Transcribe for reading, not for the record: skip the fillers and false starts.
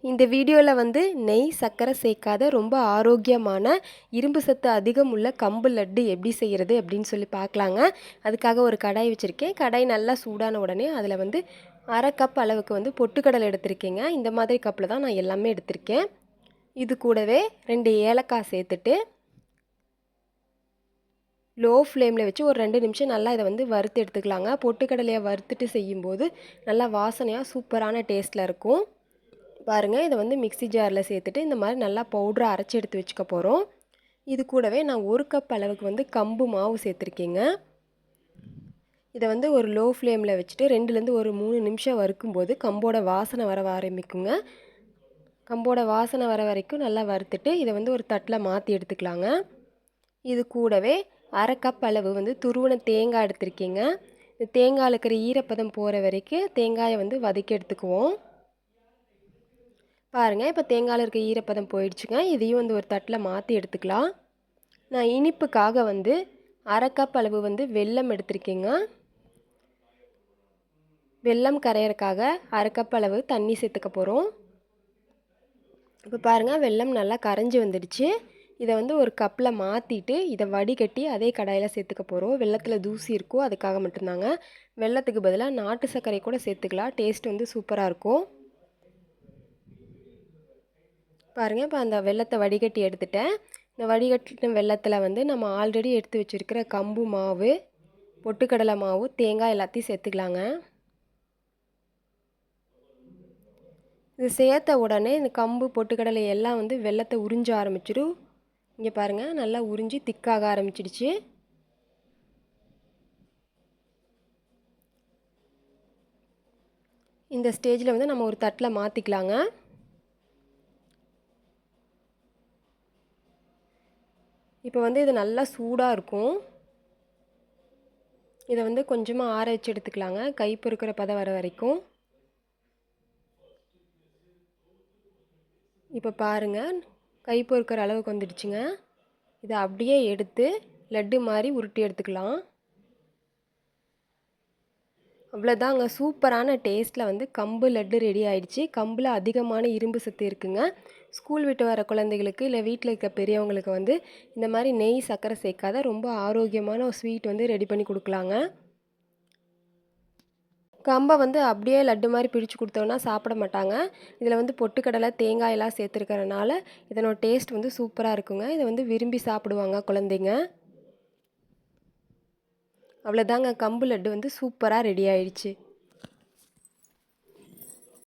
இந்த வீடியோவில் வந்து நெய் சர்க்கரை சேர்க்காத ரொம்ப ஆரோக்கியமான இரும்பு சத்து அதிகம் உள்ள கம்பு லட்டு எப்படி செய்கிறது அப்படின்னு சொல்லி பார்க்கலாங்க. அதுக்காக ஒரு கடாய் வச்சுருக்கேன். கடாய் நல்லா சூடான உடனே அதில் வந்து அரை கப் அளவுக்கு வந்து பொட்டுக்கடலை எடுத்திருக்கேங்க. இந்த மாதிரி கப்பில் தான் நான் எல்லாமே எடுத்திருக்கேன். இது கூடவே 2 ஏலக்காய் சேர்த்துட்டு லோ ஃப்ளேமில் வச்சு ஒரு 2 நிமிஷம் நல்லா இதை வந்து வறுத்து எடுத்துக்கலாங்க. பொட்டுக்கடலையை வறுத்துட்டு செய்யும்போது நல்லா வாசனையாக சூப்பரான டேஸ்ட்டில் இருக்கும். பாருங்கள், இதை வந்து மிக்ஸி ஜாரில் சேர்த்துட்டு இந்த மாதிரி நல்லா பவுடரை அரைச்சி எடுத்து வச்சுக்க போகிறோம். இது கூடவே நான் 1 கப் அளவுக்கு வந்து கம்பு மாவு சேர்த்துருக்கேங்க. இதை வந்து ஒரு லோ ஃப்ளேமில் வச்சுட்டு 2லேருந்து ஒரு 3 நிமிஷம் வறுக்கும்போது கம்போட வாசனை வர ஆரம்பிக்குங்க. கம்போட வாசனை வர வரைக்கும் நல்லா வறுத்துட்டு இதை வந்து ஒரு தட்டில் மாற்றி எடுத்துக்கலாங்க. இது கூடவே அரை கப் அளவு வந்து துருவன தேங்காய் எடுத்திருக்கேங்க. இந்த தேங்காயில் இருக்கிற ஈரப்பதம் போகிற வரைக்கும் தேங்காயை வந்து வதக்கி எடுத்துக்குவோம். பாருங்கள், இப்போ தேங்காயில் இருக்க ஈரப்பதம் போயிடுச்சுங்க. இதையும் வந்து ஒரு தட்டில் மாற்றி எடுத்துக்கலாம். நான் இனிப்புக்காக வந்து அரை கப் அளவு வந்து வெல்லம் எடுத்திருக்கேங்க. வெல்லம் கரையிறதுக்காக அரை கப் அளவு தண்ணி சேர்த்துக்க போகிறோம். இப்போ பாருங்கள், வெல்லம் நல்லா கரைஞ்சி வந்துடுச்சு. இதை வந்து ஒரு கப்பில் மாற்றிட்டு இதை வடிகட்டி அதே கடாயில் சேர்த்துக்க போகிறோம். வெல்லத்தில் தூசி இருக்கும், அதுக்காக மட்டும்தாங்க. வெல்லத்துக்கு பதிலாக நாட்டு சர்க்கரை கூட சேர்த்துக்கலாம். டேஸ்ட் வந்து சூப்பராக இருக்கும். பாருங்கள், இப்போ அந்த வெல்லத்தை வடிகட்டி எடுத்துட்டேன். இந்த வடிகட்டின வெல்லத்தில் வந்து நம்ம ஆல்ரெடி எடுத்து வச்சுருக்கிற கம்பு மாவு, பொட்டுக்கடலை மாவு, தேங்காய் எல்லாத்தையும் சேர்த்துக்கலாங்க. இது சேர்த்த உடனே இந்த கம்பு பொட்டுக்கடலை எல்லாம் வந்து வெல்லத்தை உறிஞ்ச ஆரம்பிச்சிடும். இங்கே பாருங்கள், நல்லா உறிஞ்சி திக்காக ஆரம்பிச்சிடுச்சு. இந்த ஸ்டேஜில் வந்து நம்ம ஒரு தட்டில் மாற்றிக்கலாங்க. இப்போ வந்து இது நல்லா சூடாக இருக்கும். இதை வந்து கொஞ்சமாக ஆற வச்சு எடுத்துக்கலாங்க, கை பொறுக்கிற பதம் வர வரைக்கும். இப்போ பாருங்கள், கை பொறுக்கிற அளவுக்கு வந்துடுச்சுங்க. இதை அப்படியே எடுத்து லட்டு மாதிரி உருட்டி எடுத்துக்கலாம். அவ்வளோதாங்க, சூப்பரான டேஸ்ட்டில் வந்து கம்பு லட்டு ரெடி ஆயிடுச்சு. கம்பில் அதிகமான இரும்பு சத்து இருக்குங்க. ஸ்கூல் விட்டு வர குழந்தைகளுக்கு இல்லை வீட்டில் இருக்க பெரியவங்களுக்கு வந்து இந்த மாதிரி நெய் சர்க்கரை சேர்க்காத ரொம்ப ஆரோக்கியமான ஒரு ஸ்வீட் வந்து ரெடி பண்ணி கொடுக்கலாங்க. கம்பை வந்து அப்படியே லட்டு மாதிரி பிடிச்சு கொடுத்தோன்னா சாப்பிட மாட்டாங்க. இதில் வந்து பொட்டுக்கடலை தேங்காயெல்லாம் சேர்த்துருக்கறனால இதனோட டேஸ்ட் வந்து சூப்பராக இருக்குங்க. இதை வந்து விரும்பி சாப்பிடுவாங்க குழந்தைங்க. அவ்வளோதாங்க, கம்பு லட்டு வந்து சூப்பராக ரெடி ஆயிடுச்சு.